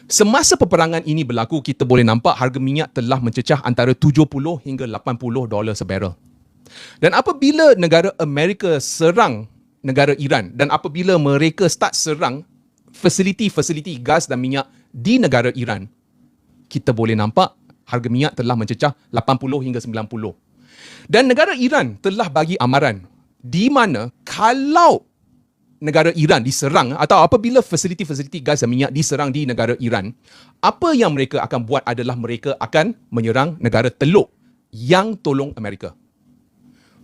Semasa peperangan ini berlaku, kita boleh nampak harga minyak telah mencecah antara 70 hingga 80 dolar sebarel. Dan apabila negara Amerika serang negara Iran dan apabila mereka start serang fasiliti-fasiliti gas dan minyak di negara Iran, kita boleh nampak harga minyak telah mencecah 80 hingga 90. Dan negara Iran telah bagi amaran di mana kalau negara Iran diserang atau apabila fasiliti-fasiliti gas dan minyak diserang di negara Iran, apa yang mereka akan buat adalah mereka akan menyerang negara Teluk yang tolong Amerika.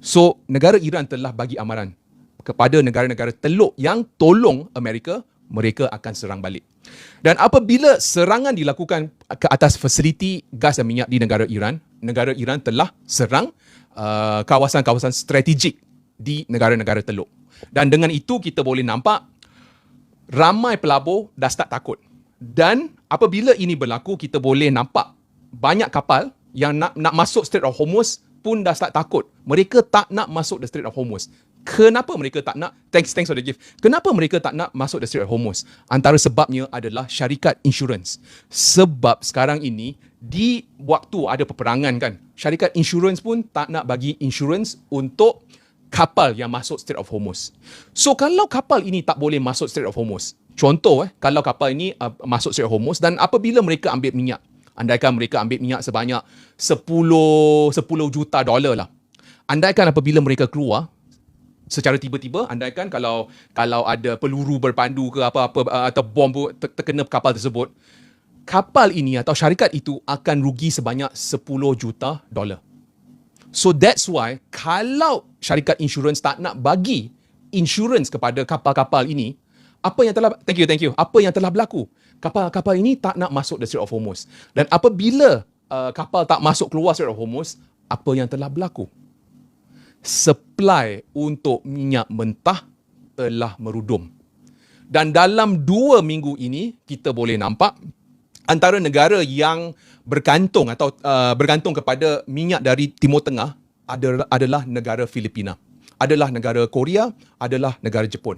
So, negara Iran telah bagi amaran kepada negara-negara Teluk yang tolong Amerika, mereka akan serang balik. Dan apabila serangan dilakukan ke atas fasiliti gas dan minyak di negara Iran telah serang kawasan-kawasan strategik di negara-negara Teluk. Dan dengan itu kita boleh nampak ramai pelabur dah start takut. Dan apabila ini berlaku, kita boleh nampak banyak kapal yang nak masuk Strait of Hormuz pun dah start takut. Mereka tak nak masuk the Strait of Hormuz. Kenapa mereka tak nak? Thanks for the gift. Kenapa mereka tak nak masuk the Strait of Hormuz? Antara sebabnya adalah syarikat insurans. Sebab sekarang ini di waktu ada peperangan kan, syarikat insurans pun tak nak bagi insurans untuk kapal yang masuk Strait of Hormuz. So kalau kapal ini tak boleh masuk Strait of Hormuz, contoh kalau kapal ini masuk Strait of Hormuz dan apabila mereka ambil minyak, andaikan mereka ambil minyak sebanyak 10 juta dolar lah. Andaikan apabila mereka keluar secara tiba-tiba, andaikan kalau ada peluru berpandu ke apa-apa atau bom terkena kapal tersebut, kapal ini atau syarikat itu akan rugi sebanyak 10 juta dolar. So that's why kalau syarikat insurans tak nak bagi insurans kepada kapal-kapal ini, apa yang telah berlaku? Kapal-kapal ini tak nak masuk the Strait of Hormuz. Dan apabila kapal tak masuk keluar Strait of Hormuz, apa yang telah berlaku? Supply untuk minyak mentah telah merudum. Dan dalam 2 minggu ini, kita boleh nampak antara negara yang bergantung kepada minyak dari Timur Tengah adalah negara Filipina, adalah negara Korea, adalah negara Jepun.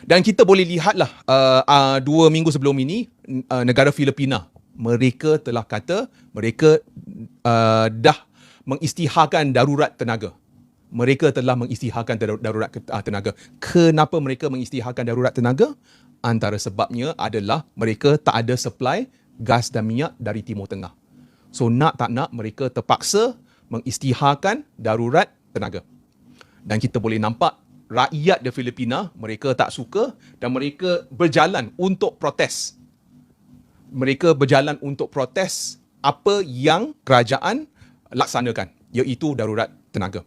Dan kita boleh lihatlah 2 minggu sebelum ini, negara Filipina, mereka telah kata mereka dah mengisytiharkan darurat tenaga. Mereka telah mengisytiharkan darurat tenaga. Kenapa mereka mengisytiharkan darurat tenaga? Antara sebabnya adalah mereka tak ada supply gas dan minyak dari Timur Tengah. So nak tak nak mereka terpaksa mengisytiharkan darurat tenaga. Dan kita boleh nampak rakyat di Filipina, mereka tak suka dan mereka berjalan untuk protes. Mereka berjalan untuk protes apa yang kerajaan laksanakan, iaitu darurat tenaga.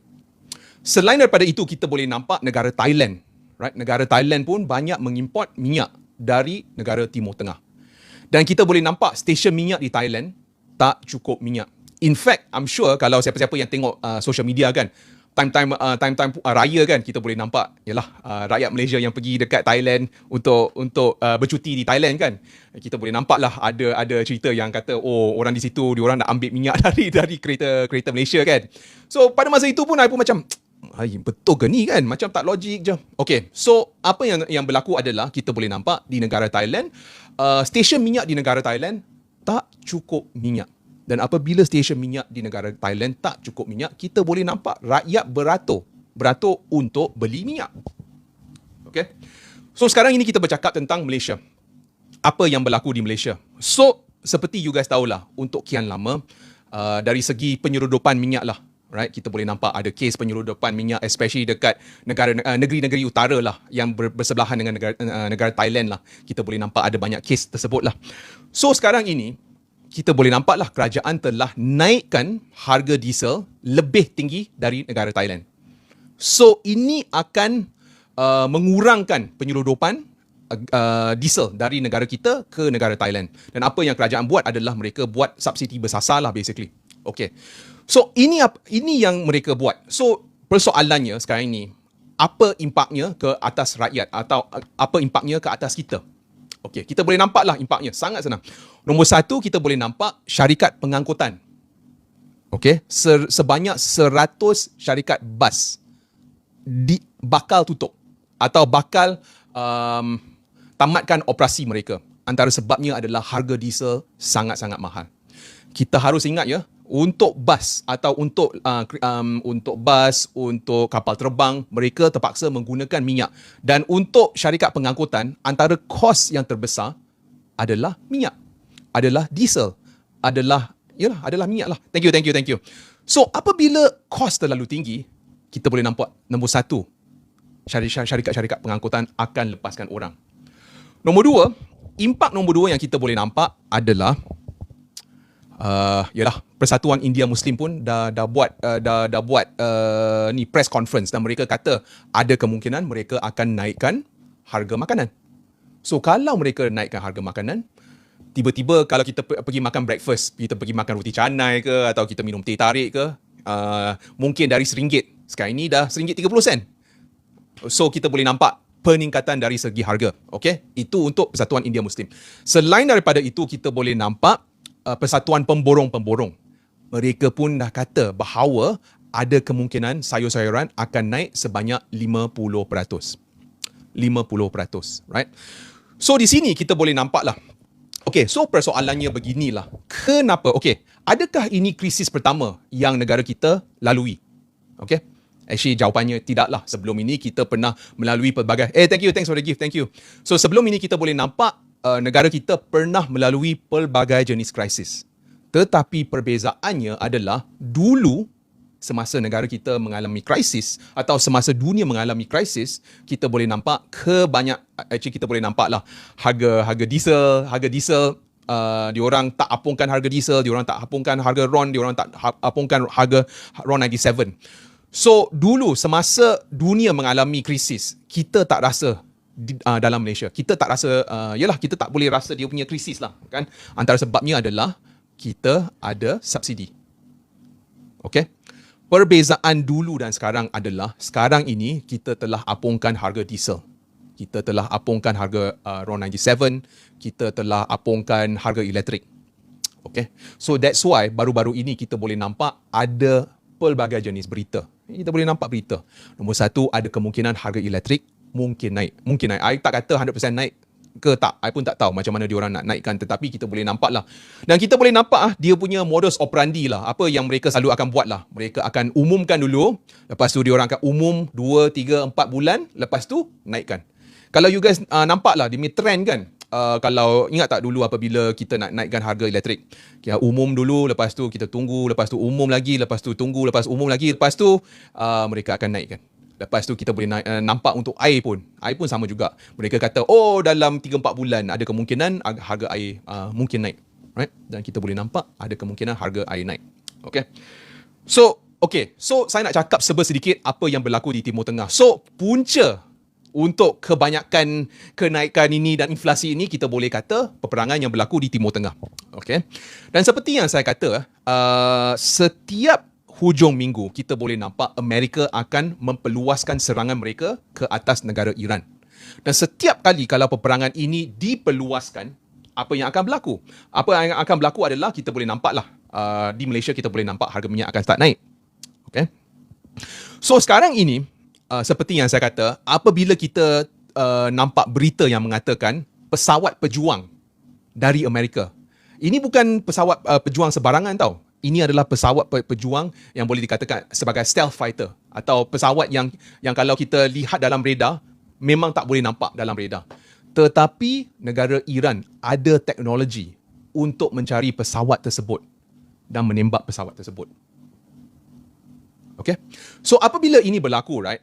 Selain daripada itu, kita boleh nampak negara Thailand. Right? Negara Thailand pun banyak mengimport minyak dari negara Timur Tengah. Dan kita boleh nampak stesen minyak di Thailand tak cukup minyak. In fact, I'm sure kalau siapa-siapa yang tengok social media kan, time-time raya kan, kita boleh nampak yalah rakyat Malaysia yang pergi dekat Thailand untuk bercuti di Thailand kan. Kita boleh nampaklah ada cerita yang kata orang di situ diorang nak ambil minyak dari kereta Malaysia kan. So pada masa itu pun I pun macam betul ke ni kan? Macam tak logik je. Okay, so apa yang berlaku adalah kita boleh nampak di negara Thailand, stesen minyak di negara Thailand tak cukup minyak. Dan apabila stesen minyak di negara Thailand tak cukup minyak, kita boleh nampak rakyat beratur untuk beli minyak. Okay. So sekarang ini kita bercakap tentang Malaysia. Apa yang berlaku di Malaysia? So seperti you guys tahulah, untuk kian lama dari segi penyerodopan minyak lah, right? Kita boleh nampak ada kes penyerodopan minyak, especially dekat negeri-negeri utara lah yang bersebelahan dengan negara Thailand lah. Kita boleh nampak ada banyak kes tersebut lah. So sekarang ini kita boleh nampaklah kerajaan telah naikkan harga diesel lebih tinggi dari negara Thailand. So ini akan mengurangkan penyerodopan diesel dari negara kita ke negara Thailand. Dan apa yang kerajaan buat adalah mereka buat subsidi bersasar lah basically. Okay. So ini yang mereka buat. So persoalannya sekarang ini, apa impaknya ke atas rakyat atau apa impaknya ke atas kita? Okay, kita boleh nampaklah impaknya. Sangat senang. Nombor 1, kita boleh nampak syarikat pengangkutan. Okay, sebanyak 100 syarikat bas bakal tutup atau bakal tamatkan operasi mereka. antara sebabnya adalah harga diesel sangat-sangat mahal. Kita harus ingat ya, untuk bas atau untuk bas, untuk kapal terbang, mereka terpaksa menggunakan minyak. Dan untuk syarikat pengangkutan, antara kos yang terbesar adalah minyak, adalah diesel, adalah minyak lah. Thank you. So, apabila kos terlalu tinggi, kita boleh nampak nombor satu, syarikat-syarikat pengangkutan akan lepaskan orang. Nombor dua, impak nombor dua yang kita boleh nampak adalah Persatuan India Muslim pun dah buat ni press conference dan mereka kata ada kemungkinan mereka akan naikkan harga makanan. So kalau mereka naikkan harga makanan, tiba-tiba kalau kita pergi makan breakfast, kita pergi makan roti canai ke atau kita minum teh tarik ke, mungkin dari RM1, sekarang ini dah RM1.30. So kita boleh nampak peningkatan dari segi harga. Okay? Itu untuk Persatuan India Muslim. Selain daripada itu, kita boleh nampak Persatuan Pemborong-Pemborong. Mereka pun dah kata bahawa ada kemungkinan sayur-sayuran akan naik sebanyak 50%. 50%, right? So di sini kita boleh nampak lah. Okay, so persoalannya beginilah. Kenapa? Okay, adakah ini krisis pertama yang negara kita lalui? Okay? Actually, jawapannya tidaklah. Sebelum ini kita pernah melalui pelbagai... thanks for the gift, thank you. So sebelum ini kita boleh nampak negara kita pernah melalui pelbagai jenis krisis. Tetapi perbezaannya adalah dulu semasa negara kita mengalami krisis atau semasa dunia mengalami krisis, kita boleh nampak kita boleh nampaklah harga diesel diorang tak apungkan harga diesel, diorang tak apungkan harga RON, diorang tak apungkan harga RON 97. So dulu semasa dunia mengalami krisis, kita tak rasa dalam Malaysia. Kita tak rasa, kita tak boleh rasa dia punya krisis lah, kan? Antara sebabnya adalah kita ada subsidi. Okay? Perbezaan dulu dan sekarang adalah, sekarang ini kita telah apungkan harga diesel. Kita telah apungkan harga RON 97. Kita telah apungkan harga elektrik. Okay? So that's why baru-baru ini kita boleh nampak ada pelbagai jenis berita. Kita boleh nampak berita. Nombor satu, ada kemungkinan harga elektrik mungkin naik. I tak kata 100% naik ke tak. I pun tak tahu macam mana diorang nak naikkan. Tetapi kita boleh nampak lah. Dan kita boleh nampak dia punya modus operandi lah. Apa yang mereka selalu akan buat lah. Mereka akan umumkan dulu. Lepas tu diorang akan umum 2, 3, 4 bulan. Lepas tu naikkan. Kalau you guys nampak lah, dia punya trend kan. Kalau ingat tak dulu apabila kita nak naikkan harga elektrik, kita umum dulu, lepas tu kita tunggu, lepas tu umum lagi, lepas tu tunggu, lepas umum lagi, lepas tu mereka akan naikkan. Lepas tu kita boleh nampak untuk air pun sama juga. Mereka kata dalam 3-4 bulan ada kemungkinan harga air mungkin naik, right? Dan kita boleh nampak ada kemungkinan harga air naik. So saya nak cakap sedikit apa yang berlaku di Timur Tengah. So punca untuk kebanyakan kenaikan ini dan inflasi ini, kita boleh kata peperangan yang berlaku di Timur Tengah. Okay? Dan seperti yang saya kata, setiap hujung minggu kita boleh nampak Amerika akan memperluaskan serangan mereka ke atas negara Iran. Dan setiap kali kalau peperangan ini diperluaskan, apa yang akan berlaku? Apa yang akan berlaku adalah kita boleh nampak lah, di Malaysia kita boleh nampak harga minyak akan start naik. Okay? So sekarang ini, seperti yang saya kata, apabila kita nampak berita yang mengatakan pesawat pejuang dari Amerika. Ini bukan pesawat pejuang sebarangan tau. Ini adalah pesawat pejuang yang boleh dikatakan sebagai stealth fighter. Atau pesawat yang kalau kita lihat dalam radar, memang tak boleh nampak dalam radar. Tetapi negara Iran ada teknologi untuk mencari pesawat tersebut dan menembak pesawat tersebut. Okay? So apabila ini berlaku, right?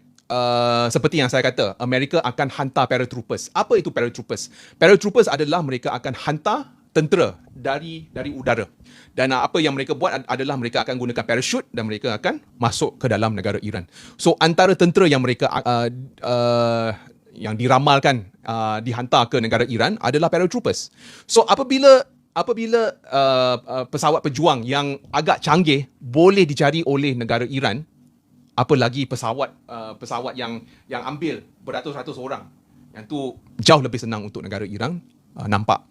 Seperti yang saya kata, Amerika akan hantar paratroopers. Apa itu paratroopers? Paratroopers adalah mereka akan hantar tentera dari udara. Dan apa yang mereka buat adalah mereka akan gunakan parachute dan mereka akan masuk ke dalam negara Iran. So antara tentera yang mereka yang diramalkan dihantar ke negara Iran adalah paratroopers. So apabila pesawat pejuang yang agak canggih boleh dicari oleh negara Iran, apa lagi pesawat yang ambil beratus-ratus orang, yang tu jauh lebih senang untuk negara Iran nampak.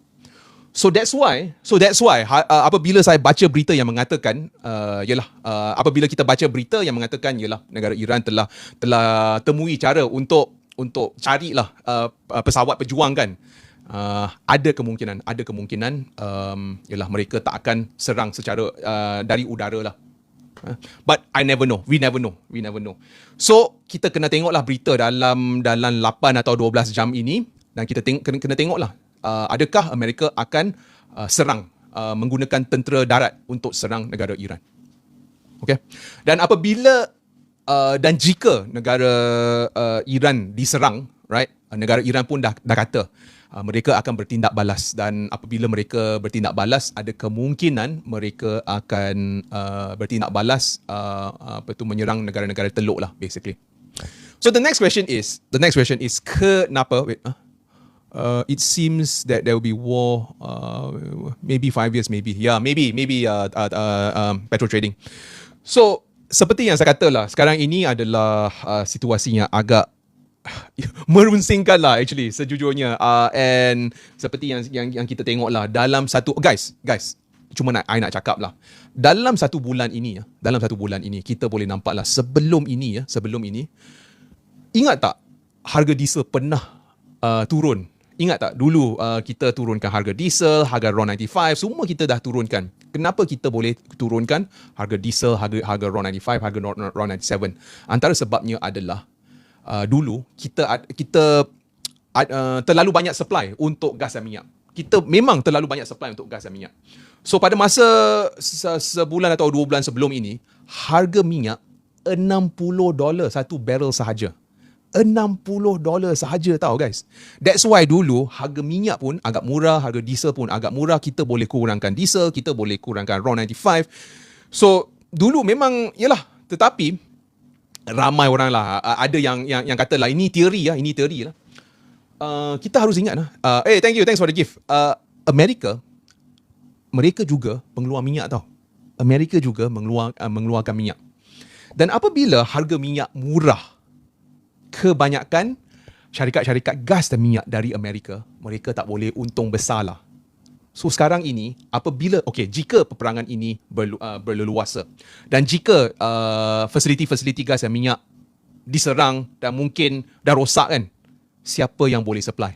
So that's why apabila saya baca berita yang mengatakan apabila kita baca berita yang mengatakan negara Iran telah temui cara untuk carilah pesawat pejuang kan. ada kemungkinan ialah mereka tak akan serang secara dari udara lah. But I never know. We never know. So kita kena tengoklah berita dalam 8 atau 12 jam ini, dan kita kena tengoklah adakah Amerika akan serang menggunakan tentera darat untuk serang negara Iran. Okay. Dan apabila dan jika negara Iran diserang, right? Negara Iran pun dah kata mereka akan bertindak balas, dan apabila mereka bertindak balas, ada kemungkinan mereka akan bertindak balas menyerang negara-negara teluk lah, basically. So the next question is kenapa it seems that there will be war maybe 5 years, maybe petrol trading. So seperti yang saya kata lah, sekarang ini adalah situasi yang agak merunsingkan lah actually sejujurnya, and seperti yang kita tengok lah dalam satu guys cuma I nak cakap lah, dalam satu bulan ini kita boleh nampak lah sebelum ini ingat tak harga diesel pernah turun? Ingat tak dulu kita turunkan harga diesel, harga RON95, semua kita dah turunkan. Kenapa kita boleh turunkan harga diesel, harga RON95, harga RON97? Antara sebabnya adalah dulu kita terlalu banyak supply untuk gas dan minyak. Kita memang terlalu banyak supply untuk gas dan minyak. So pada masa sebulan atau 2 bulan sebelum ini, harga minyak $60 satu barrel sahaja. $60 sahaja tau guys. That's why dulu harga minyak pun agak murah, harga diesel pun agak murah. Kita boleh kurangkan diesel, kita boleh kurangkan RON95. So dulu memang yalah, tetapi ramai orang lah ada yang kata lah ini teori lah. Kita harus ingat lah. Thanks for the gift. Mereka juga pengeluar minyak tau. Amerika juga mengeluarkan minyak. Dan apabila harga minyak murah, kebanyakan syarikat-syarikat gas dan minyak dari Amerika, mereka tak boleh untung besar lah. So sekarang ini, jika peperangan ini berleluasa, dan jika fasiliti-fasiliti gas dan minyak diserang dan mungkin dah rosak kan, siapa yang boleh supply?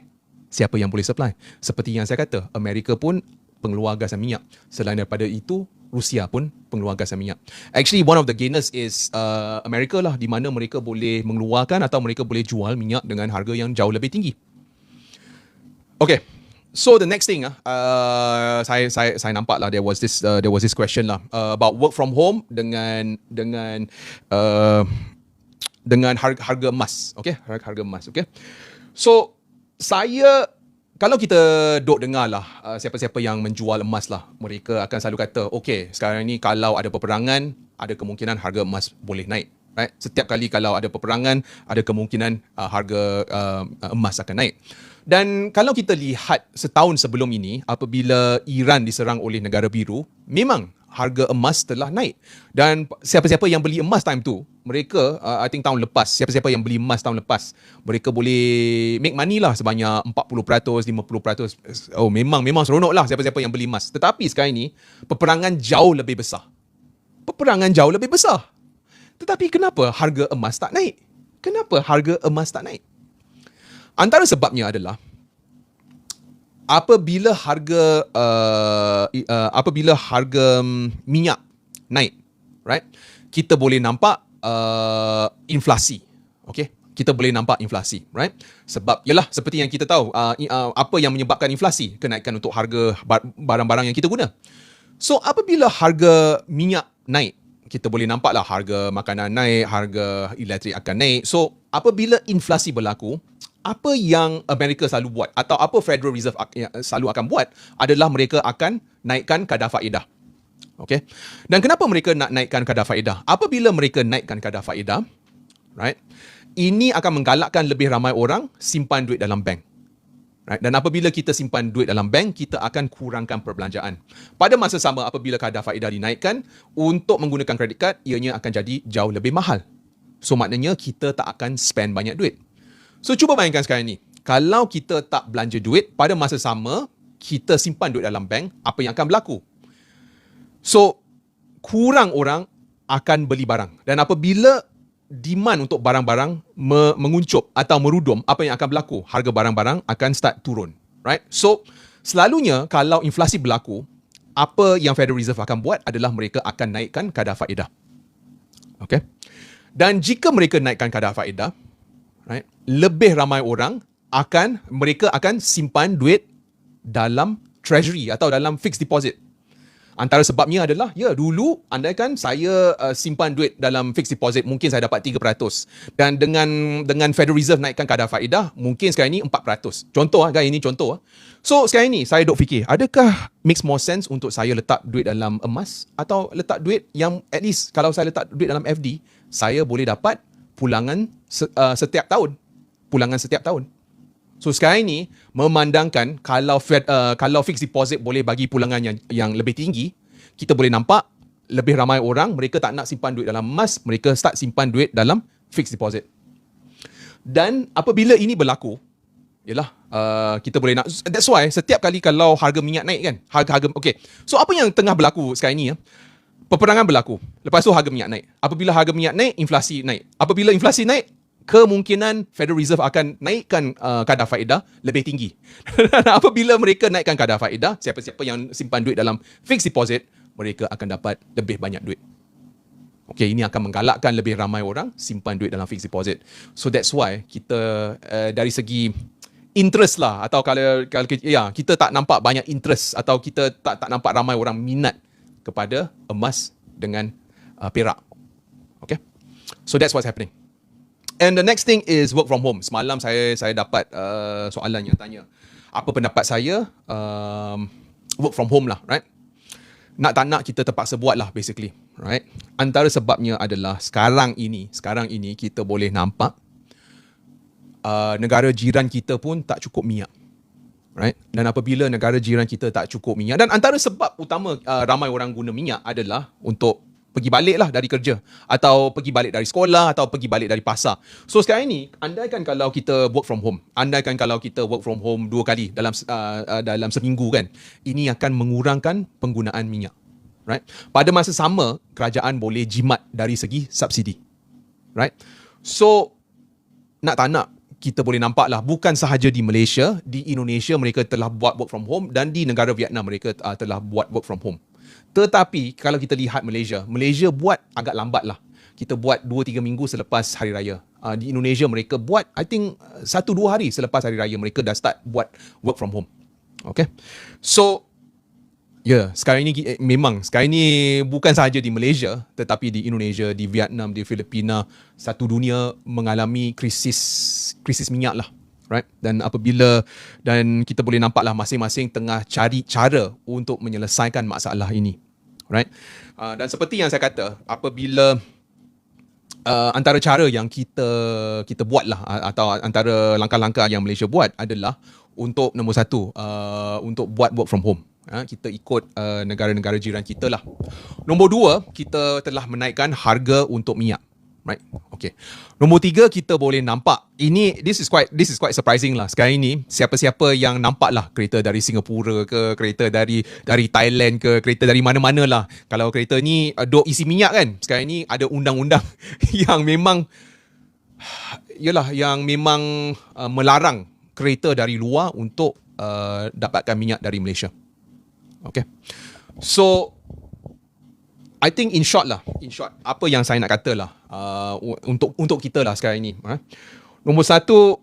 Seperti yang saya kata, Amerika pun pengeluar gas dan minyak. Selain daripada itu, Rusia pun pengeluar gas dan minyak. Actually, one of the gainers is Amerika lah, di mana mereka boleh mengeluarkan atau mereka boleh jual minyak dengan harga yang jauh lebih tinggi. Okay, so the next thing saya nampak lah there was this question lah about work from home dengan harga emas. Okay, harga emas. Okay, so kalau kita dengar lah siapa-siapa yang menjual emas lah, mereka akan selalu kata, okay, sekarang ni kalau ada peperangan, ada kemungkinan harga emas boleh naik. Right? Setiap kali kalau ada peperangan, ada kemungkinan harga emas akan naik. Dan kalau kita lihat setahun sebelum ini, apabila Iran diserang oleh negara biru, memang harga emas telah naik. Dan siapa-siapa yang beli emas time tu, mereka, I think tahun lepas, siapa-siapa yang beli emas tahun lepas, mereka boleh make money lah sebanyak 40%, 50%. Oh, memang seronok lah siapa-siapa yang beli emas. Tetapi sekarang ini, peperangan jauh lebih besar. Tetapi kenapa harga emas tak naik? Antara sebabnya adalah apabila harga minyak naik, right? Kita boleh nampak inflasi. Okay? Kita boleh nampak inflasi, right? Sebab yalah, seperti yang kita tahu, apa yang menyebabkan inflasi? Kenaikan untuk harga barang-barang yang kita guna. So apabila harga minyak naik, kita boleh nampaklah harga makanan naik, harga elektrik akan naik. So apabila inflasi berlaku, apa yang Amerika selalu buat atau apa Federal Reserve selalu akan buat adalah mereka akan naikkan kadar faedah. Okay? Dan kenapa mereka nak naikkan kadar faedah? Apabila mereka naikkan kadar faedah, right, ini akan menggalakkan lebih ramai orang simpan duit dalam bank. Right? Dan apabila kita simpan duit dalam bank, kita akan kurangkan perbelanjaan. Pada masa sama, apabila kadar faedah dinaikkan, untuk menggunakan kredit kad, ianya akan jadi jauh lebih mahal. So maknanya kita tak akan spend banyak duit. So cuba bayangkan sekarang ni, kalau kita tak belanja duit, pada masa sama, kita simpan duit dalam bank, apa yang akan berlaku? So, kurang orang akan beli barang. Dan apabila demand untuk barang-barang menguncup atau merudum, apa yang akan berlaku? Harga barang-barang akan start turun. Right? So, selalunya kalau inflasi berlaku, apa yang Federal Reserve akan buat adalah mereka akan naikkan kadar faedah. Okay? Dan jika mereka naikkan kadar faedah, right, lebih ramai orang mereka akan simpan duit dalam treasury atau dalam fixed deposit. Antara sebabnya adalah, dulu andaikan saya simpan duit dalam fixed deposit, mungkin saya dapat 3%. Dan dengan Federal Reserve naikkan kadar faedah, mungkin sekarang ini 4%. Contoh kan, ini contoh. So sekarang ini saya duk fikir, adakah makes more sense untuk saya letak duit dalam emas atau letak duit yang at least kalau saya letak duit dalam FD, saya boleh dapat pulangan setiap tahun. So sekarang ini memandangkan kalau fixed deposit boleh bagi pulangan yang lebih tinggi, kita boleh nampak lebih ramai orang mereka tak nak simpan duit dalam emas, mereka start simpan duit dalam fixed deposit. Dan apabila ini berlaku, kita boleh nak, that's why setiap kali kalau harga minyak naik kan, harga okay. So apa yang tengah berlaku sekarang ni peperangan berlaku. Lepas tu harga minyak naik. Apabila harga minyak naik, inflasi naik. Apabila inflasi naik, kemungkinan Federal Reserve akan naikkan kadar faedah lebih tinggi. Apabila mereka naikkan kadar faedah, siapa-siapa yang simpan duit dalam fixed deposit, mereka akan dapat lebih banyak duit. Okay, ini akan menggalakkan lebih ramai orang simpan duit dalam fixed deposit. So that's why kita dari segi interest lah, atau kalau kita tak nampak banyak interest, atau kita tak nampak ramai orang minat kepada emas dengan perak. Okay, so that's what's happening. And the next thing is work from home. Semalam saya dapat soalan yang tanya, apa pendapat saya work from home lah, right? Nak tak nak kita terpaksa buat lah basically, right? Antara sebabnya adalah sekarang ini kita boleh nampak negara jiran kita pun tak cukup minyak, right? Dan apabila negara jiran kita tak cukup minyak, dan antara sebab utama ramai orang guna minyak adalah untuk pergi balik lah dari kerja, atau pergi balik dari sekolah, atau pergi balik dari pasar. So sekarang ini, andaikan kalau kita work from home 2 kali dalam seminggu kan, ini akan mengurangkan penggunaan minyak, right? Pada masa sama, kerajaan boleh jimat dari segi subsidi, right? So nak tak nak, kita boleh nampak lah, bukan sahaja di Malaysia, di Indonesia mereka telah buat work from home, dan di negara Vietnam mereka telah buat work from home. Tetapi kalau kita lihat Malaysia buat agak lambat lah. Kita buat 2-3 minggu selepas Hari Raya. Di Indonesia mereka buat, I think 1-2 hari selepas Hari Raya mereka dah start buat work from home. Okay. So, sekarang ini memang, sekarang ini bukan sahaja di Malaysia, tetapi di Indonesia, di Vietnam, di Filipina, satu dunia mengalami krisis minyak lah. Right? Dan kita boleh nampak lah masing-masing tengah cari cara untuk menyelesaikan masalah ini. Right? Dan seperti yang saya kata, apabila antara cara yang kita buat lah, atau antara langkah-langkah yang Malaysia buat adalah untuk nombor satu, untuk buat work from home. Kita ikut negara-negara jiran kita lah. Nombor dua, kita telah menaikkan harga untuk minyak. Right? Okay. Nombor 3, kita boleh nampak this is quite surprising lah. Sekarang ini siapa-siapa yang nampak lah kereta dari Singapura ke, kereta dari Thailand ke, kereta dari mana-mana lah, kalau kereta ni duk isi minyak kan, sekarang ini ada undang-undang yang memang melarang kereta dari luar untuk dapatkan minyak dari Malaysia. Okay. So I think in short, apa yang saya nak kata lah, untuk kita lah sekarang ini. Nombor satu,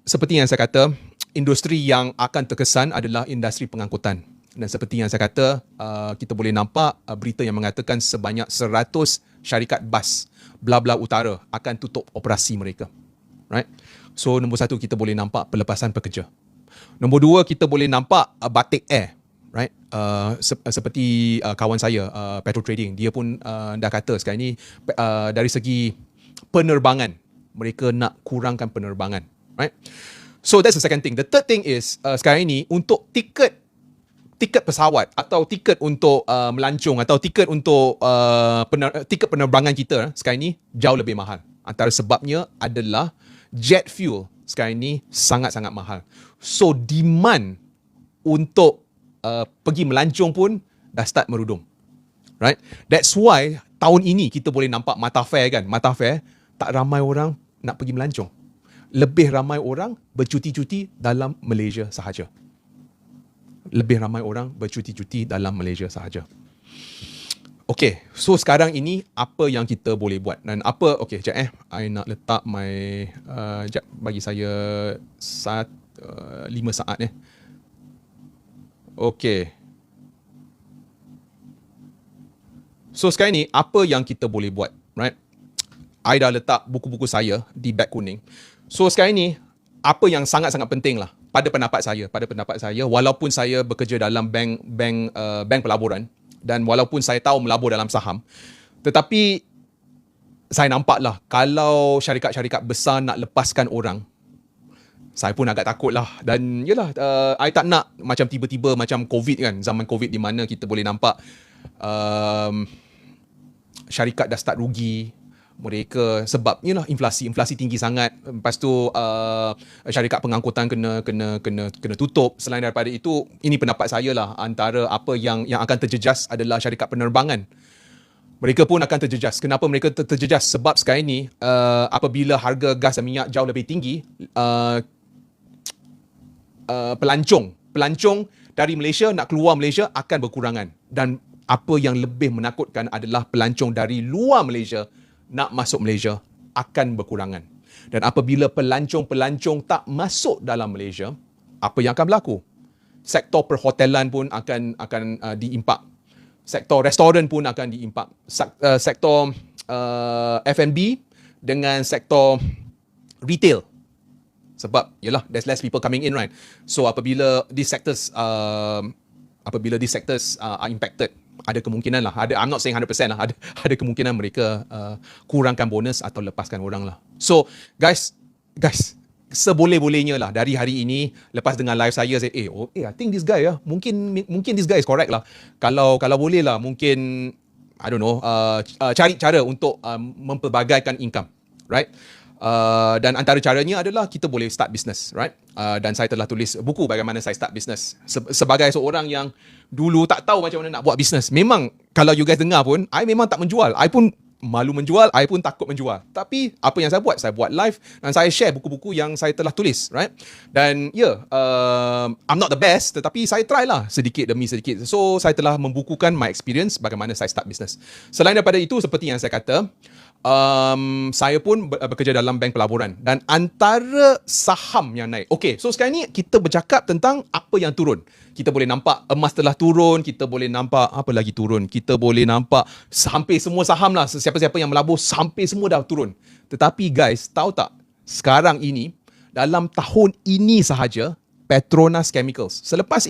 seperti yang saya kata, industri yang akan terkesan adalah industri pengangkutan. Dan seperti yang saya kata, kita boleh nampak berita yang mengatakan sebanyak 100 syarikat bas Blabla Utara akan tutup operasi mereka. Right? So, nombor satu, kita boleh nampak pelepasan pekerja. Nombor dua, kita boleh nampak Batik Air. Right? Seperti kawan saya, Petro Trading, dia pun dah kata sekarang ni dari segi penerbangan, mereka nak kurangkan penerbangan. Right? So that's the second thing. The third thing is sekarang ni untuk tiket pesawat atau tiket untuk melancong atau tiket untuk tiket penerbangan kita sekarang ni jauh lebih mahal. Antara sebabnya adalah jet fuel sekarang ni sangat-sangat mahal. So demand untuk pergi melancong pun dah start merudum. Right? That's why tahun ini kita boleh nampak mata fair kan. Mata fair tak ramai orang nak pergi melancong. lebih ramai orang bercuti-cuti dalam Malaysia sahaja. Lebih ramai orang bercuti-cuti dalam Malaysia sahaja. Okay, so sekarang ini apa yang kita boleh buat dan apa, okay, sekejap I nak letak my, sekejap bagi saya 5 saat Okay. So sekarang ni apa yang kita boleh buat, right? I dah letak buku-buku saya di beg kuning. So sekarang ni apa yang sangat-sangat penting lah pada pendapat saya, walaupun saya bekerja dalam bank pelaburan dan walaupun saya tahu melabur dalam saham, tetapi saya nampak lah kalau syarikat-syarikat besar nak lepaskan orang, saya pun agak takut lah. Dan yelah, I tak nak macam tiba-tiba macam COVID kan, zaman COVID di mana kita boleh nampak syarikat dah start rugi mereka sebab inflasi tinggi sangat. Lepas tu syarikat pengangkutan kena tutup. Selain daripada itu, ini pendapat saya lah, antara apa yang akan terjejas adalah syarikat penerbangan. Mereka pun akan terjejas. Kenapa mereka terjejas? Sebab sekarang ni apabila harga gas dan minyak jauh lebih tinggi, pelancong dari Malaysia nak keluar Malaysia akan berkurangan. Dan apa yang lebih menakutkan adalah pelancong dari luar Malaysia nak masuk Malaysia akan berkurangan. Dan apabila pelancong tak masuk dalam Malaysia, apa yang akan berlaku? Sektor perhotelan pun akan diimpak. Sektor restoran pun akan diimpak. Sektor F&B dengan sektor retail. Sebab yelah, there's less people coming in, right? So apabila these sectors are impacted, ada kemungkinan lah, I'm not saying 100% lah, ada kemungkinan mereka kurangkan bonus atau lepaskan orang lah. So guys, seboleh-bolehnya lah dari hari ini, lepas dengar live saya I think this guy mungkin this guy is correct lah. Kalau boleh lah, mungkin I don't know, cari cara untuk mempelbagaikan income, right? Dan antara caranya adalah kita boleh start business, right? Dan saya telah tulis buku bagaimana saya start business. Sebagai seorang yang dulu tak tahu macam mana nak buat business, memang kalau you guys dengar pun, I memang tak menjual. I pun malu menjual, I pun takut menjual. Tapi apa yang saya buat? Saya buat live dan saya share buku-buku yang saya telah tulis, right? Dan I'm not the best, tetapi saya try lah sedikit demi sedikit. So saya telah membukukan my experience bagaimana saya start business. Selain daripada itu, seperti yang saya kata, saya pun bekerja dalam bank pelaburan dan antara saham yang naik. Okay, so sekarang ni kita bercakap tentang apa yang turun. Kita boleh nampak emas telah turun, kita boleh nampak apa lagi turun. Kita boleh nampak hampir semua saham lah, siapa-siapa yang melabur hampir semua dah turun. Tetapi guys, tahu tak? Sekarang ini, dalam tahun ini sahaja, Petronas Chemicals. Selepas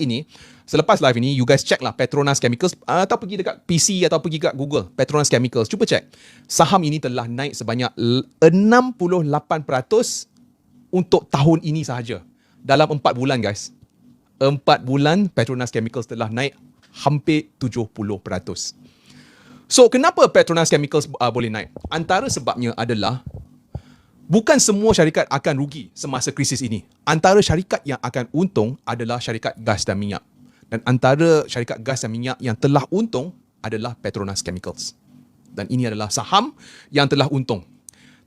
live ini, you guys check lah Petronas Chemicals atau pergi dekat PC atau pergi kat Google, Petronas Chemicals. Cuba check. Saham ini telah naik sebanyak 68% untuk tahun ini sahaja. Dalam 4 bulan guys. 4 bulan Petronas Chemicals telah naik hampir 70%. So, kenapa Petronas Chemicals boleh naik? Antara sebabnya adalah bukan semua syarikat akan rugi semasa krisis ini. Antara syarikat yang akan untung adalah syarikat gas dan minyak. Dan antara syarikat gas dan minyak yang telah untung adalah Petronas Chemicals. Dan ini adalah saham yang telah untung.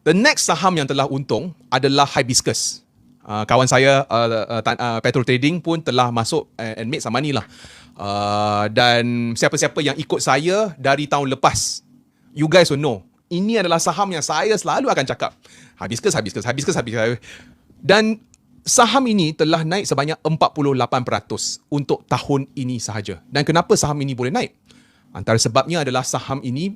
The next saham yang telah untung adalah Hibiscus. Kawan saya, Petro Trading pun telah masuk and made some money lah. Dan siapa-siapa yang ikut saya dari tahun lepas, you guys will know, ini adalah saham yang saya selalu akan cakap. Hibiscus. Dan saham ini telah naik sebanyak 48% untuk tahun ini sahaja. Dan kenapa saham ini boleh naik? Antara sebabnya adalah saham ini,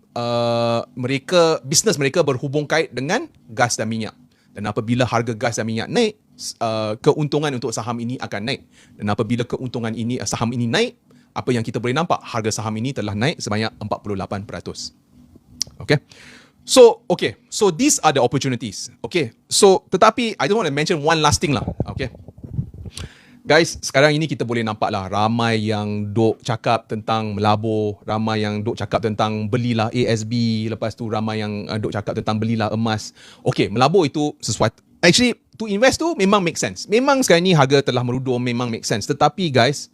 bisnes mereka berhubung kait dengan gas dan minyak. Dan apabila harga gas dan minyak naik, keuntungan untuk saham ini akan naik. Dan apabila keuntungan ini, saham ini naik, apa yang kita boleh nampak? Harga saham ini telah naik sebanyak 48%. Okay. So these are the opportunities. Okay. So, tetapi I don't want to mention one last thing lah. Okay. Guys, sekarang ini kita boleh nampak lah ramai yang duk cakap tentang melabur, ramai yang duk cakap tentang belilah ASB, lepas tu ramai yang duk cakap tentang belilah emas. Okay, melabur itu sesuatu. Actually, to invest tu memang make sense. Memang sekarang ni harga telah merudum, memang make sense. Tetapi guys,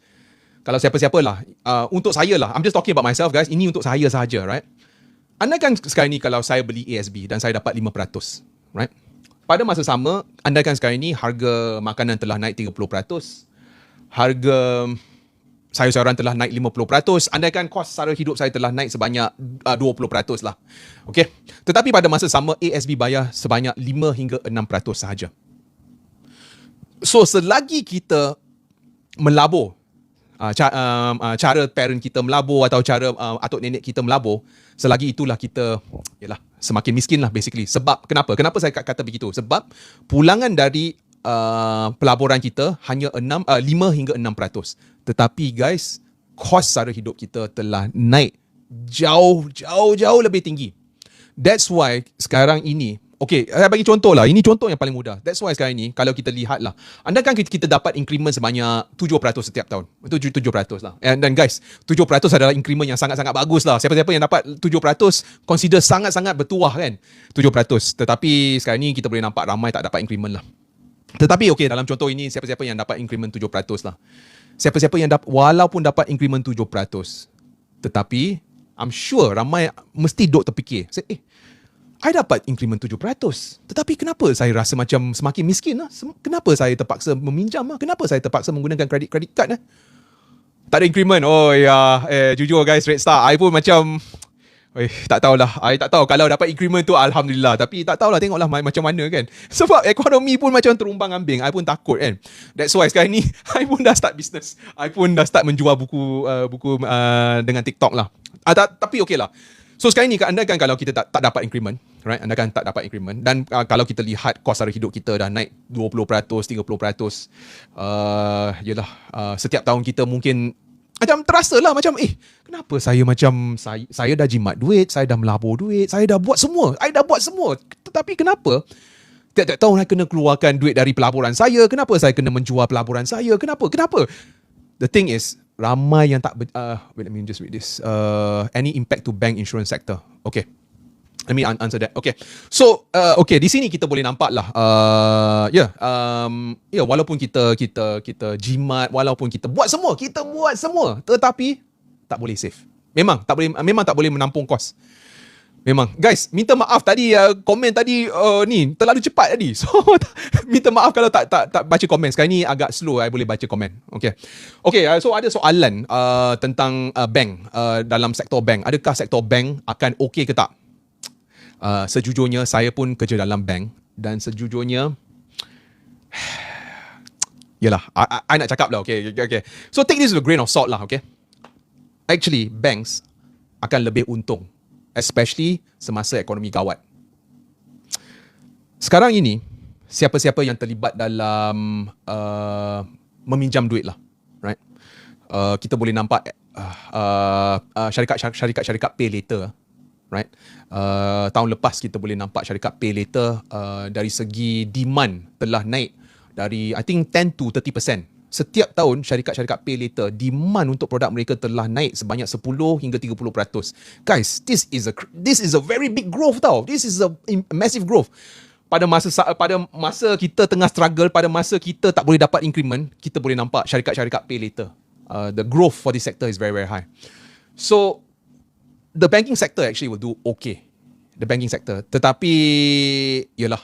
kalau siapa-siapa lah, untuk saya lah, I'm just talking about myself guys, ini untuk saya sahaja, right? Anda kan sekarang ni kalau saya beli ASB dan saya dapat 5%, right? pada masa sama, andaikan sekarang ini harga makanan telah naik 30%, harga sayur-sayuran telah naik 50%, andaikan kos sara hidup saya telah naik sebanyak 20% lah. Okey. Tetapi pada masa sama, ASB bayar sebanyak 5 hingga 6% sahaja. So, selagi kita melabur, cara parent kita melabur atau cara atuk nenek kita melabur, selagi itulah kita semakin miskin lah basically. Sebab kenapa saya kata begitu? Sebab pulangan dari pelaburan kita hanya 5 hingga 6%. Tetapi guys, kos sara hidup kita telah naik jauh lebih tinggi. That's why sekarang ini, okay, saya bagi contoh lah. Ini contoh yang paling mudah. That's why sekarang ini, kalau kita lihat lah, andaikan kita dapat increment sebanyak 7% setiap tahun. Itu 7% lah. Dan guys, 7% adalah increment yang sangat-sangat bagus lah. Siapa-siapa yang dapat 7% consider sangat-sangat bertuah kan. 7%. Tetapi sekarang ni kita boleh nampak ramai tak dapat increment lah. Tetapi okay, dalam contoh ini, siapa-siapa yang dapat increment 7% lah. Siapa-siapa yang walaupun dapat increment 7%, tetapi I'm sure ramai mesti duk terfikir, I dapat increment 7%, tetapi kenapa saya rasa macam semakin miskin lah? Kenapa saya terpaksa meminjam lah? Kenapa saya terpaksa menggunakan credit card lah? Tak ada increment. Oh ya, jujur guys, Red Star, I pun macam tak tahulah. I tak tahu kalau dapat increment tu alhamdulillah, tapi tak tahulah, tengoklah macam mana kan. Sebab ekonomi pun macam terumbang ambing. I pun takut kan. That's why sekarang ni I pun dah start business. I pun dah start menjual buku dengan TikTok lah. Tapi okey lah. So sekarang ni andaikan kalau kita tak dapat increment, right? Andaikan tak dapat increment dan kalau kita lihat kos sara hidup kita dah naik 20%, 30%, setiap tahun kita mungkin macam terasa lah macam kenapa saya dah jimat duit, saya dah melabur duit, saya dah buat semua. Tetapi kenapa tiap-tiap tahun saya kena keluarkan duit dari pelaburan saya? Kenapa saya kena menjual pelaburan saya? Kenapa? The thing is, ramai yang tak wait, let me just read this. Any impact to bank insurance sector? Okay. Let me answer that. Okay. So, di sini kita boleh nampak lah. Walaupun kita jimat, walaupun kita buat semua, tetapi tak boleh save. Memang tak boleh menampung kos. Memang. Guys, minta maaf tadi komen tadi ni terlalu cepat tadi. So, minta maaf kalau tak baca komen. Sekarang ni agak slow, I boleh baca komen. Okay, so ada soalan tentang bank, dalam sektor bank. Adakah sektor bank akan okey ke tak? Sejujurnya saya pun kerja dalam bank dan sejujurnya yalah, I nak cakap lah, okay. So take this with a grain of salt lah, okay. Actually, banks akan lebih untung, especially semasa ekonomi gawat. Sekarang ini, siapa-siapa yang terlibat dalam meminjam duit lah, right? Kita boleh nampak syarikat pay later, right? Tahun lepas kita boleh nampak syarikat pay later dari segi demand telah naik dari I think 10 to 30%. Setiap tahun syarikat pay later demand untuk produk mereka telah naik sebanyak 10 hingga 30%. Guys, this is a very big growth tau. This is a massive growth. Pada masa kita tengah struggle, pada masa kita tak boleh dapat increment, kita boleh nampak syarikat pay later. The growth for this sector is very, very high. So the banking sector actually will do okay. The banking sector. Tetapi yalah,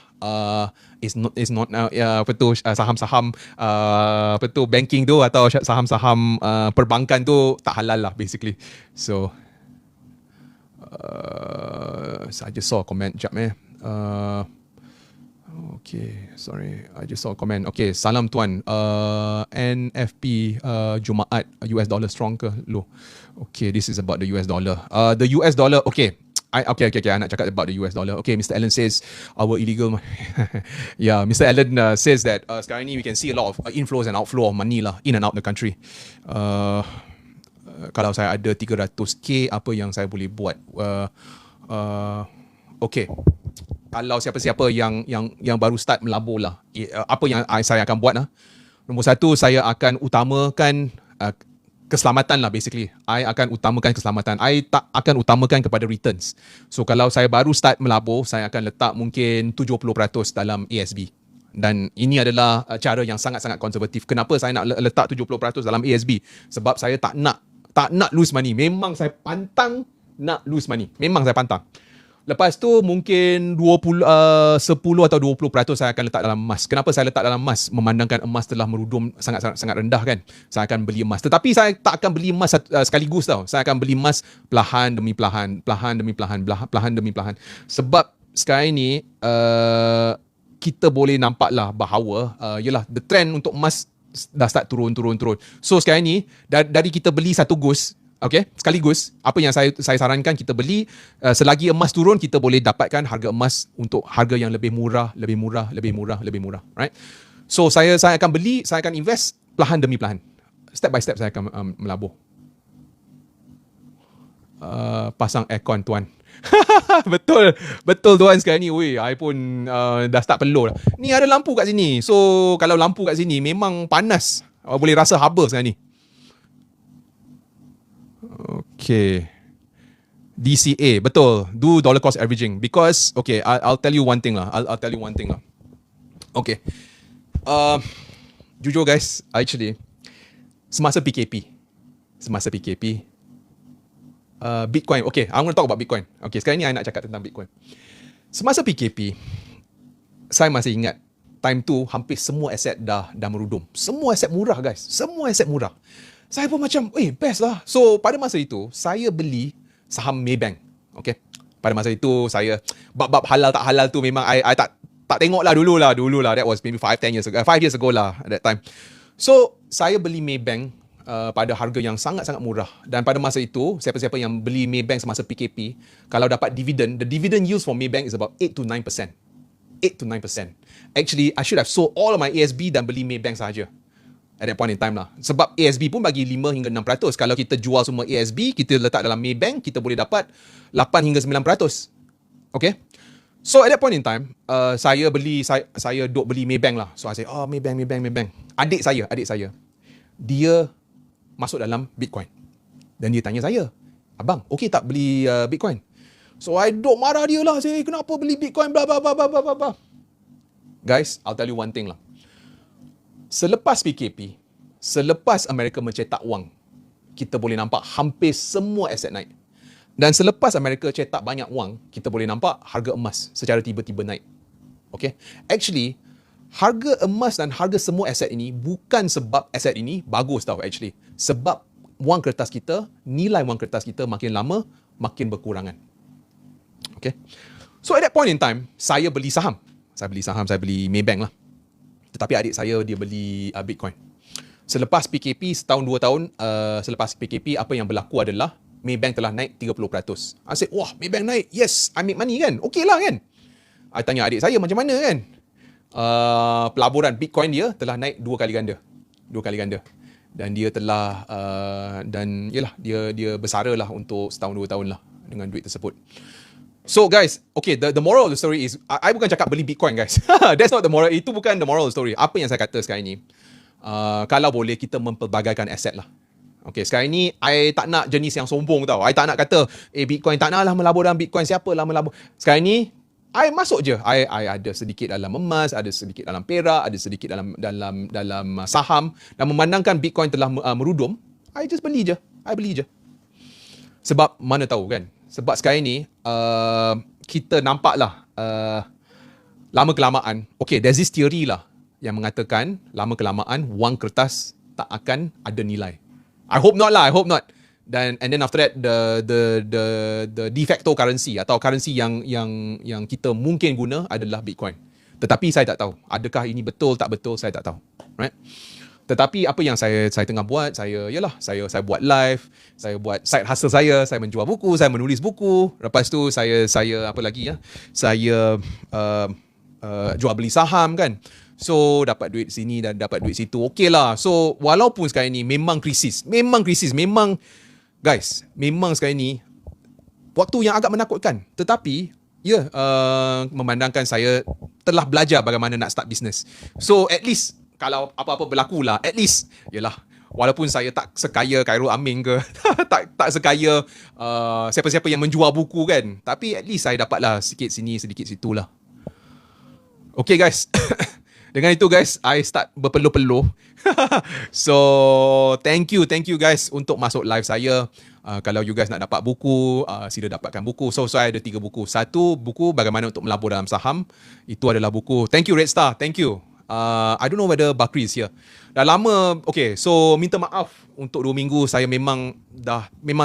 is not saham-saham banking tu atau saham-saham perbankan tu tak halal lah basically. So I just saw a comment jap okay, sorry, I just saw a comment. Okay, salam tuan. NFP Jumaat US dollar strong ke low? Okay, this is about the US dollar. The US dollar, okay. I nak cakap about the US dollar. Okay, Mr. Allen says our illegal yeah, Mr. Allen says that sekarang ni we can see a lot of inflows and outflow of money lah in and out the country. Kalau saya ada 300k, apa yang saya boleh buat? Okay. Kalau siapa-siapa yang baru start melabur lah, apa yang saya akan buat lah? Nombor satu, saya akan utamakan keselamatan lah basically. I akan utamakan keselamatan. I tak akan utamakan kepada returns. So kalau saya baru start melabur, saya akan letak mungkin 70% dalam ASB. Dan ini adalah cara yang sangat-sangat konservatif. Kenapa saya nak letak 70% dalam ASB? Sebab saya tak nak lose money. Memang saya pantang nak lose money. Memang saya pantang. Lepas tu mungkin 10 atau 20% saya akan letak dalam emas. Kenapa saya letak dalam emas? Memandangkan emas telah merudum sangat rendah kan. Saya akan beli emas. Tetapi saya tak akan beli emas sekaligus tau. Saya akan beli emas perlahan demi perlahan, perlahan demi perlahan. Sebab sekarang ni kita boleh nampaklah bahawa yalah, the trend untuk emas dah start turun. So sekarang ni dari kita beli satu gus, okay, sekaligus, apa yang saya sarankan kita beli, selagi emas turun kita boleh dapatkan harga emas untuk harga yang lebih murah, right? So saya akan beli, saya akan invest perlahan demi perlahan. Step by step saya akan melabur. Pasang aircon tuan. Betul tuan sekarang ni. Weh, I pun dah start peluh lah. Ni ada lampu kat sini. So kalau lampu kat sini memang panas. Boleh rasa haba sekarang ni. Okay. DCA, betul. Do dollar cost averaging. Because, okay, I'll tell you one thing lah. I'll tell you one thing lah. Okay. Jujur guys, actually, semasa PKP, Bitcoin. Okay, I'm going to talk about Bitcoin. Okay, sekarang ni I nak cakap tentang Bitcoin. Semasa PKP, saya masih ingat, time tu hampir semua aset dah merudum. Semua aset murah guys. Semua aset murah. Saya pun macam, best lah. So, pada masa itu, saya beli saham Maybank. Okay. Pada masa itu, saya, bab halal tak halal tu memang I tak tengok lah dulu lah. That was maybe 5 years ago lah at that time. So, saya beli Maybank pada harga yang sangat-sangat murah. Dan pada masa itu, siapa-siapa yang beli Maybank semasa PKP, kalau dapat dividen, the dividend yield for Maybank is about 8 to 9%. Actually, I should have sold all of my ASB dan beli Maybank sahaja. At that point in time lah. Sebab ASB pun bagi 5 hingga 6%. Kalau kita jual semua ASB, kita letak dalam Maybank, kita boleh dapat 8 hingga 9%. Okay? So at that point in time, saya duk beli Maybank lah. So I say, Maybank. Adik saya, dia masuk dalam Bitcoin. Dan dia tanya saya, abang, okay tak beli Bitcoin? So I duk marah dia lah. Say, kenapa beli Bitcoin? Blah, blah, blah, blah, blah, blah. Guys, I'll tell you one thing lah. Selepas PKP, selepas Amerika mencetak wang, kita boleh nampak hampir semua aset naik. Dan selepas Amerika cetak banyak wang, kita boleh nampak harga emas secara tiba-tiba naik. Okay? Actually, harga emas dan harga semua aset ini bukan sebab aset ini bagus tau actually. Sebab wang kertas kita, nilai wang kertas kita makin lama, makin berkurangan. Okay? So at that point in time, saya beli saham. Saya beli Maybank lah. Tetapi adik saya dia beli Bitcoin. Selepas PKP setahun 2 tahun, selepas PKP apa yang berlaku adalah Maybank telah naik 30%. I said, wah, Maybank naik. Yes, I make money kan. Okay lah kan. I tanya adik saya macam mana kan. Pelaburan Bitcoin dia telah naik 2 kali ganda. Dan dia telah dan yalah dia bersara lah untuk setahun 2 tahun lah dengan duit tersebut. So guys, okay, the moral of the story is, I bukan cakap beli Bitcoin guys. That's not the moral. Itu bukan the moral of the story. Apa yang saya kata sekarang ni, kalau boleh kita mempelbagaikan aset lah. Okay, sekarang ni I tak nak jenis yang sombong tau. I tak nak kata, Bitcoin tak nak lah melabur dalam Bitcoin. Siapa lah melabur. Sekarang ni, I masuk je. I ada sedikit dalam emas, ada sedikit dalam perak, ada sedikit dalam saham. Dan memandangkan Bitcoin telah merudum, I just beli je. Sebab mana tahu kan. Sebab sekarang ni, kita nampak lah, lama kelamaan, okay, there's this theory lah yang mengatakan lama kelamaan wang kertas tak akan ada nilai. I hope not. And then after that, the de facto currency atau currency yang kita mungkin guna adalah Bitcoin. Tetapi saya tak tahu, adakah ini betul tak betul, saya tak tahu. Right? Tetapi apa yang saya tengah buat, saya buat live, saya buat side hustle saya menjual buku, saya menulis buku. Lepas tu saya apa lagi ya? Saya jual beli saham kan. So dapat duit sini dan dapat duit situ. Okey lah. So walaupun sekarang ni memang krisis. Guys, memang sekarang ni waktu yang agak menakutkan. Tetapi memandangkan saya telah belajar bagaimana nak start business. So at least kalau apa-apa berlaku lah, at least, yalah, walaupun saya tak sekaya Khairul Amin ke, tak sekaya siapa-siapa yang menjual buku kan, tapi at least saya dapatlah sikit sini, sedikit situ lah. Okay guys, Dengan itu guys, I start berpeluh-peluh. So, thank you guys untuk masuk live saya. Kalau you guys nak dapat buku, sila dapatkan buku. So I ada 3 buku. Satu buku bagaimana untuk melabur dalam saham. Itu adalah buku. Thank you Red Star, thank you. I don't know whether Bakri is here. Dah lama, okay, so minta maaf untuk 2 minggu saya memang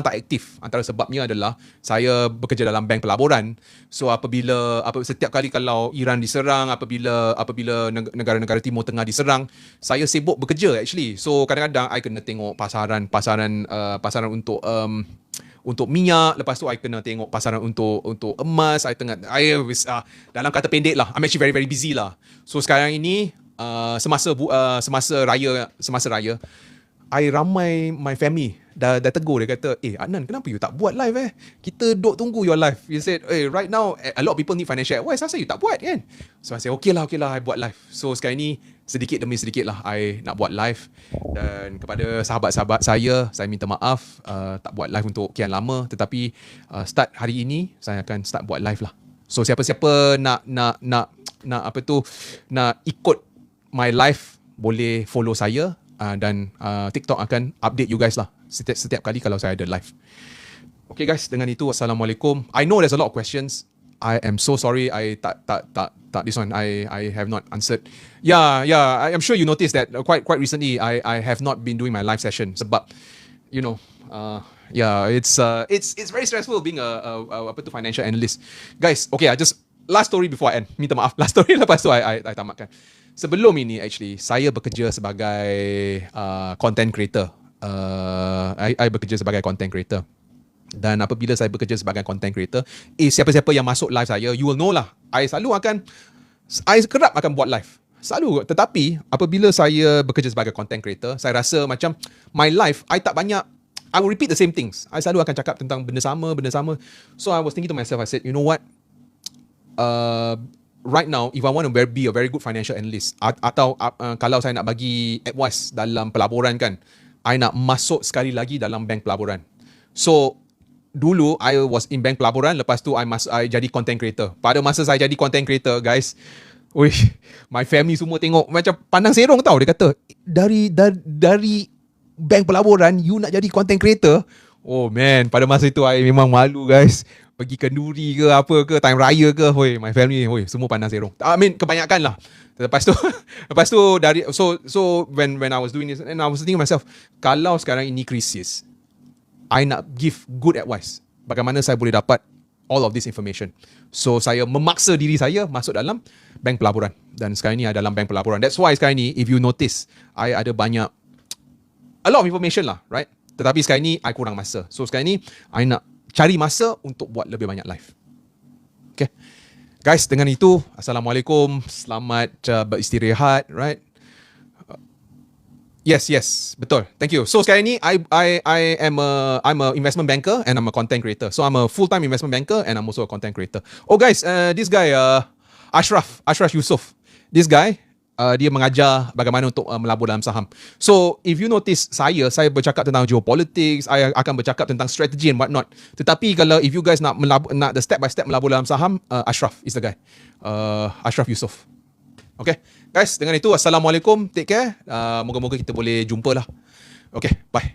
tak aktif. Antara sebabnya adalah saya bekerja dalam bank pelaburan. So setiap kali kalau Iran diserang, apabila negara-negara Timur Tengah diserang, saya sibuk bekerja actually. So kadang-kadang I kena tengok pasaran untuk minyak, lepas tu I kena tengok pasaran untuk emas, dalam kata pendek lah, I'm actually very very busy lah. So sekarang ini semasa raya I ramai my family dah tegur. Dia kata, Adnan, kenapa you tak buat live kita duk tunggu your live. You said, right now a lot of people need financial advice, asal you tak buat kan? So I said, okay lah I buat live. So sekarang ni sedikit demi sedikit lah I nak buat live. Dan kepada sahabat-sahabat saya minta maaf tak buat live untuk kian lama. Tetapi start hari ini saya akan start buat live lah. So siapa-siapa nak ikut my live, boleh follow saya. Dan TikTok akan update you guys lah setiap kali kalau saya ada live. Okay guys, dengan itu Assalamualaikum. I know there's a lot of questions. I am so sorry I tak this one I have not answered. Yeah, I'm sure you noticed that quite recently I have not been doing my live session sebab it's very stressful being a financial analyst. Guys, okay, I just last story before I end. Minta maaf, last story lepas tu I tamatkan. Sebelum ini actually saya bekerja sebagai content creator. I bekerja sebagai content creator. Dan apabila saya bekerja sebagai content creator, siapa-siapa yang masuk live saya, you will know lah, I kerap akan buat live. Selalu. Tetapi apabila saya bekerja sebagai content creator, saya rasa macam my life, I will repeat the same things. I selalu akan cakap tentang benda sama. So I was thinking to myself, I said, you know what? Right now, if I want to be a very good financial analyst, atau kalau saya nak bagi advice dalam pelaburan kan, I nak masuk sekali lagi dalam bank pelaburan. So, dulu I was in bank pelaburan, lepas tu I jadi content creator. Pada masa saya jadi content creator, guys, my family semua tengok macam pandang serong tau. Dia kata, dari bank pelaburan, you nak jadi content creator? Oh man, pada masa itu I memang malu guys. Pergi kenduri ke apa ke, time raya ke, my family, semua pandang serong. I mean, kebanyakan lah. Lepas tu dari so when I was doing this, and I was thinking myself, kalau sekarang ini krisis, I nak give good advice. Bagaimana saya boleh dapat all of this information. So saya memaksa diri saya masuk dalam bank pelaburan. Dan sekarang ni dalam bank pelaburan. That's why sekarang ni, if you notice, I ada a lot of information lah, right? Tetapi sekarang ni I kurang masa. So sekarang ni I nak cari masa untuk buat lebih banyak live. Okay. Guys, dengan itu, Assalamualaikum. Selamat beristirahat, right? Yes, betul. Thank you. So sekarang ni I'm a investment banker and I'm a content creator. So I'm a full-time investment banker and I'm also a content creator. Oh guys, this guy Ashraf Yusof. This guy dia mengajar bagaimana untuk melabur dalam saham. So, if you notice saya bercakap tentang geopolitics, saya akan bercakap tentang strategy and what not. Tetapi kalau if you guys nak the step by step melabur dalam saham, Ashraf is the guy. Ashraf Yusof. Okay, guys, dengan itu Assalamualaikum, take care. Moga-moga kita boleh jumpa lah. Okay, bye.